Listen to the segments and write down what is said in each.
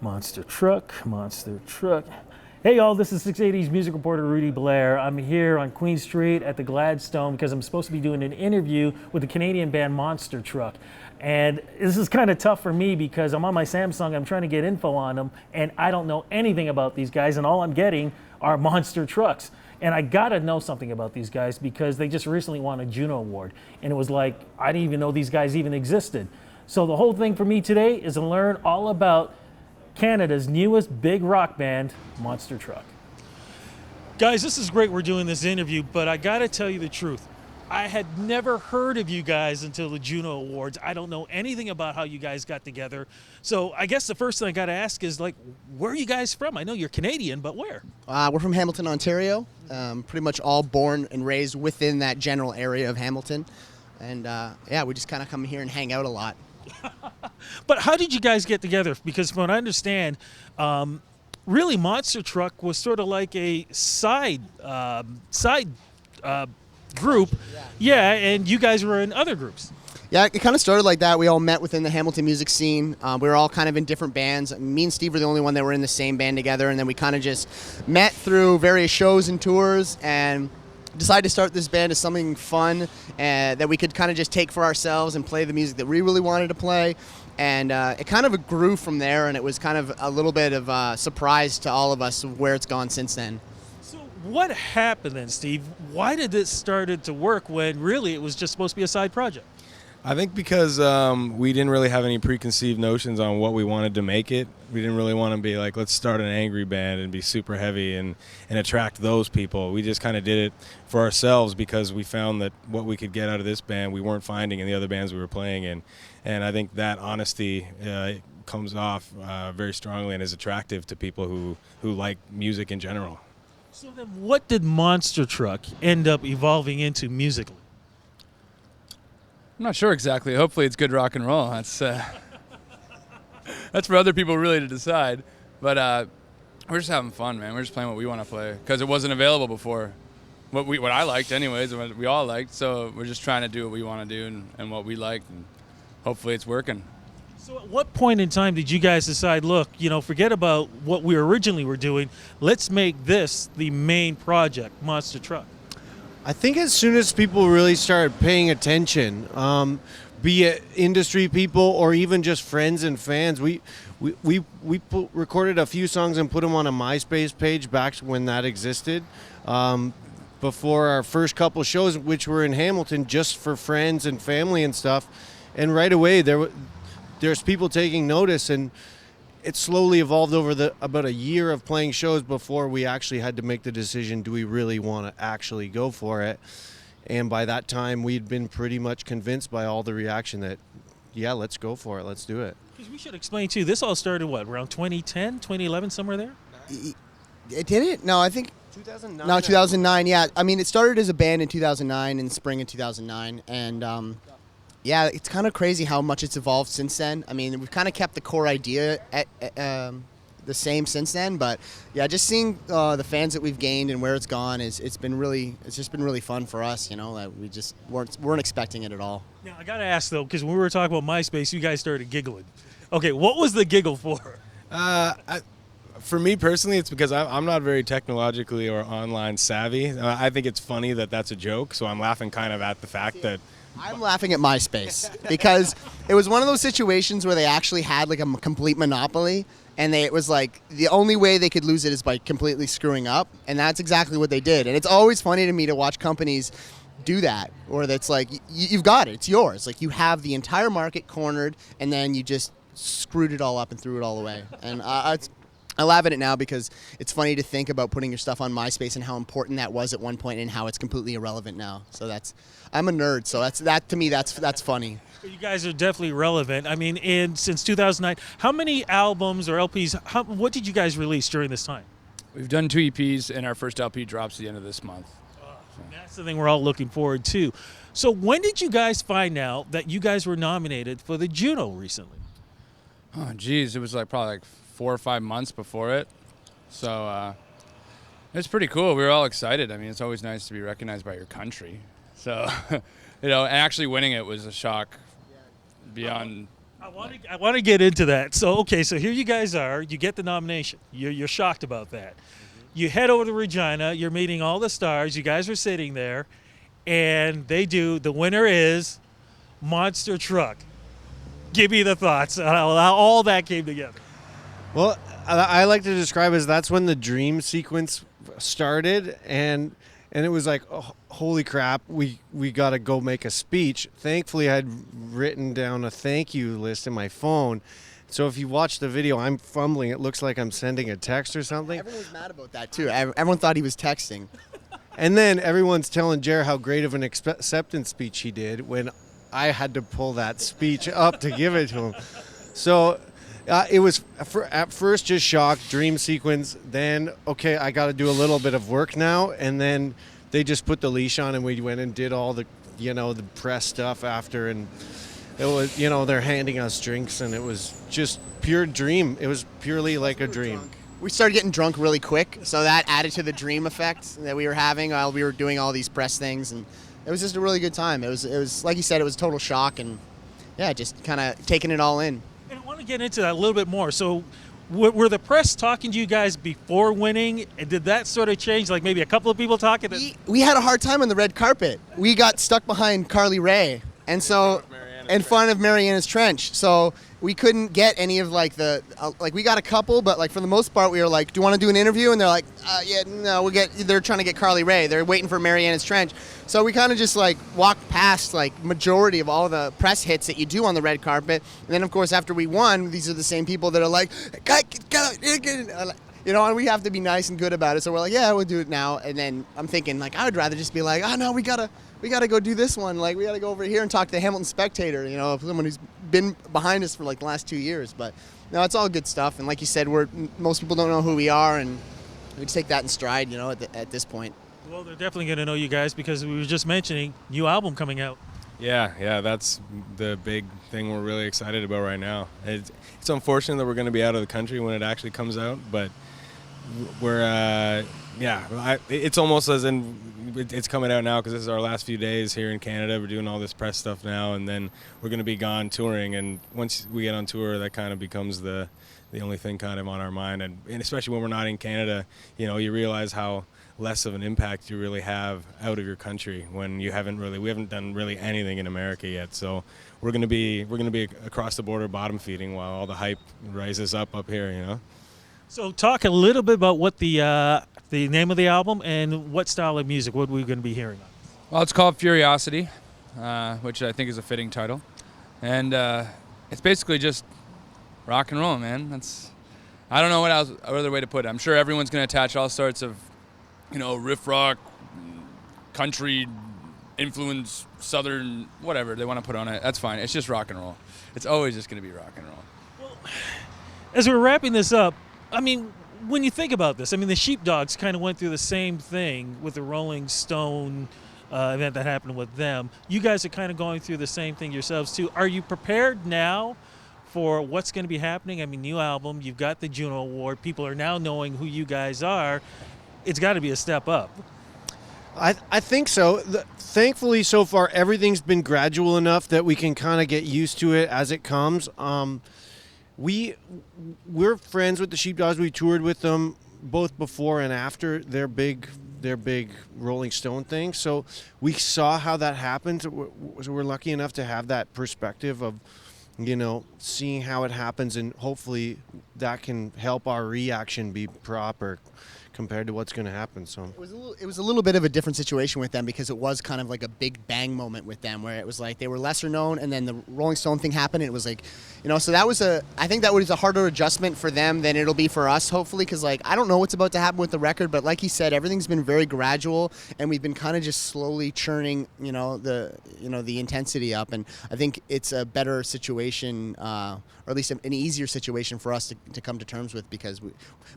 Monster truck, monster truck. Hey y'all, this is 680's music reporter Rudy Blair. I'm here on Queen Street at the Gladstone because I'm supposed to be doing an interview with the Canadian band Monster Truck. And this is kind of tough for me because I'm on my Samsung, I'm trying to get info on them, and I don't know anything about these guys, and all I'm getting are monster trucks. And I gotta know something about these guys because they just recently won a Juno Award. And it was like, I didn't even know these guys even existed. So the whole thing for me today is to learn all about Canada's newest big rock band, Monster Truck. Guys, this is great we're doing this interview, but I gotta tell you the truth. I had never heard of you guys until the Juno Awards. I don't know anything about how you guys got together. So I guess the first thing I gotta ask is, like, where are you guys from? I know you're Canadian, but where? We're from Hamilton, Ontario. Pretty much all born and raised within that general area of Hamilton. And yeah, we just kind of come here and hang out a lot. But how did you guys get together? Because from what I understand, really Monster Truck was sort of like a side group. Yeah, and you guys were in other groups. Yeah, it kind of started like that. We all met within the Hamilton music scene. We were all kind of in different bands. Me and Steve were the only one that were in the same band together, and then we kind of just met through various shows and tours and decided to start this band as something fun that we could kind of just take for ourselves and play the music that we really wanted to play. And it kind of grew from there, and it was kind of a little bit of a surprise to all of us where it's gone since then. So what happened then, Steve? Why did this started to work when really it was just supposed to be a side project? I think because we didn't really have any preconceived notions on what we wanted to make it. We didn't really want to be like, let's start an angry band and be super heavy and attract those people. We just kind of did it for ourselves because we found that what we could get out of this band we weren't finding in the other bands we were playing in. And I think that honesty comes off very strongly and is attractive to people who like music in general. So then what did Monster Truck end up evolving into musically? I'm not sure exactly. Hopefully it's good rock and roll. That's for other people really to decide. But we're just having fun, man. We're just playing what we want to play because it wasn't available before. What I liked anyways, and what we all liked. So we're just trying to do what we want to do and what we like, and hopefully it's working. So at what point in time did you guys decide, look, forget about what we originally were doing. Let's make this the main project, Monster Truck? I think as soon as people really started paying attention, be it industry people or even just friends and fans, we recorded a few songs and put them on a MySpace page back when that existed. Before our first couple shows, which were in Hamilton, just for friends and family and stuff, and right away there's people taking notice, and it slowly evolved over about a year of playing shows before we actually had to make the decision, do we really want to actually go for it? And by that time, we'd been pretty much convinced by all the reaction that, yeah, let's go for it, let's do it. Because we should explain, too, this all started, around 2010, 2011, somewhere there? It did it? No, I think 2009. No, 2009, yeah. I mean, it started as a band in 2009, in spring of 2009, and yeah, it's kind of crazy how much it's evolved since then. I mean, we've kind of kept the core idea the same since then, but yeah, just seeing the fans that we've gained and where it's gone it's just been really fun for us. That we just weren't expecting it at all. Now I gotta ask though, because when we were talking about MySpace, you guys started giggling. Okay, what was the giggle for? For me personally, it's because I'm not very technologically or online savvy. I think it's funny that that's a joke, so I'm laughing kind of at the fact that. I'm laughing at MySpace because it was one of those situations where they actually had like a complete monopoly, and it was like the only way they could lose it is by completely screwing up, and that's exactly what they did. And it's always funny to me to watch companies do that, or that's like you've got it, it's yours. Like you have the entire market cornered, and then you just screwed it all up and threw it all away. And I laugh at it now because it's funny to think about putting your stuff on MySpace and how important that was at one point and how it's completely irrelevant now. So I'm a nerd, so to me that's funny. You guys are definitely relevant. I mean, since 2009, how many albums or LPs, what did you guys release during this time? We've done 2 EPs, and our first LP drops at the end of this month. That's the thing we're all looking forward to. So when did you guys find out that you guys were nominated for the Juno recently? Oh, geez, it was probably 4 or 5 months before it. So it's pretty cool. We were all excited. I mean, it's always nice to be recognized by your country. So, and actually winning it was a shock beyond I want to get into that. So, okay, so here you guys are. You get the nomination. You're shocked about that. You head over to Regina. You're meeting all the stars. You guys are sitting there, and the winner is Monster Truck. Give me the thoughts on how all that came together. Well, I like to describe as that's when the dream sequence started, and it was like, oh, holy crap, we got to go make a speech. Thankfully, I had written down a thank you list in my phone. So if you watch the video, I'm fumbling. It looks like I'm sending a text or something. Everyone was mad about that too. Everyone thought he was texting. And then everyone's telling Jer how great of an acceptance speech he did when I had to pull that speech up to give it to him. So it was at first just shock, dream sequence. Then, okay, I got to do a little bit of work now. And then they just put the leash on and we went and did all the, the press stuff after. And it was, they're handing us drinks and it was just pure dream. It was purely like a dream. We started getting drunk really quick, so that added to the dream effect that we were having while we were doing all these press things, and it was just a really good time. It was like you said, it was a total shock, and yeah, just kind of taking it all in. And I want to get into that a little bit more. So, were the press talking to you guys before winning? And did that sort of change? Like maybe a couple of people talking? We had a hard time on the red carpet. We got stuck behind Carly Rae, and so in front of Mariana's Trench. So we couldn't get any of we got a couple, but for the most part we were like, do you want to do an interview? And they're like, yeah, no, they're trying to get Carly Rae. They're waiting for Mariana's Trench. So we kind of just walked past majority of all the press hits that you do on the red carpet. And then of course after we won, these are the same people that are like, and we have to be nice and good about it. So we're like, yeah, we'll do it now. And then I'm thinking I would rather just be like, oh no, we gotta go do this one. We gotta go over here and talk to the Hamilton Spectator, someone who's been behind us for the last 2 years. But no, it's all good stuff. And like you said, most people don't know who we are, and we just take that in stride, at this point. Well, they're definitely going to know you guys because we were just mentioning new album coming out. Yeah, that's the big thing we're really excited about right now. It's unfortunate that we're going to be out of the country when it actually comes out, but we're it's almost as in it's coming out now because this is our last few days here in Canada. We're doing all this press stuff now, and then we're going to be gone touring, and once we get on tour, that kind of becomes the only thing kind of on our mind, and especially when we're not in Canada, you realize how less of an impact you really have out of your country when we haven't done really anything in America yet. So we're going to be across the border bottom feeding while all the hype rises up here, So talk a little bit about what the name of the album and what style of music, what we're going to be hearing on. Well, it's called Furiosity, which I think is a fitting title. And it's basically just rock and roll, man. I don't know what other way to put it. I'm sure everyone's going to attach all sorts of, riff rock, country, influence, southern, whatever they want to put on it. That's fine. It's just rock and roll. It's always just going to be rock and roll. Well, as we're wrapping this up, when you think about this, the Sheepdogs kind of went through the same thing with the Rolling Stone event that happened with them. You guys are kind of going through the same thing yourselves too. Are you prepared now for what's going to be happening? New album, you've got the Juno Award. People are now knowing who you guys are. It's got to be a step up. I think so. Thankfully, so far, everything's been gradual enough that we can kind of get used to it as it comes. We're friends with the Sheepdogs. We toured with them both before and after their big Rolling Stone thing. So we saw how that happened. So we're lucky enough to have that perspective of, seeing how it happens, and hopefully that can help our reaction be proper compared to what's going to happen. So it was a little bit of a different situation with them because it was kind of like a big bang moment with them where it was they were lesser known, and then the Rolling Stone thing happened, and it was so that was I think that was a harder adjustment for them than it'll be for us, hopefully, because I don't know what's about to happen with the record, but like he said, everything's been very gradual, and we've been kind of just slowly churning the intensity up, and I think it's a better situation, or at least an easier situation for us to come to terms with, because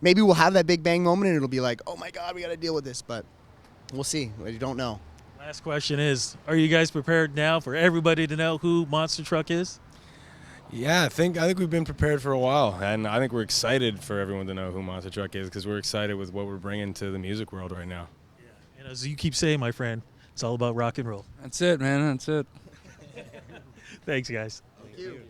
maybe we'll have that big bang moment and it'll be like, oh my God, we got to deal with this, but we'll see. We don't know. Last question is, are you guys prepared now for everybody to know who Monster Truck is? Yeah, I think we've been prepared for a while, and I think we're excited for everyone to know who Monster Truck is because we're excited with what we're bringing to the music world right now. Yeah, and as you keep saying, my friend, it's all about rock and roll. That's it, man. That's it. Thanks, guys. Thank you.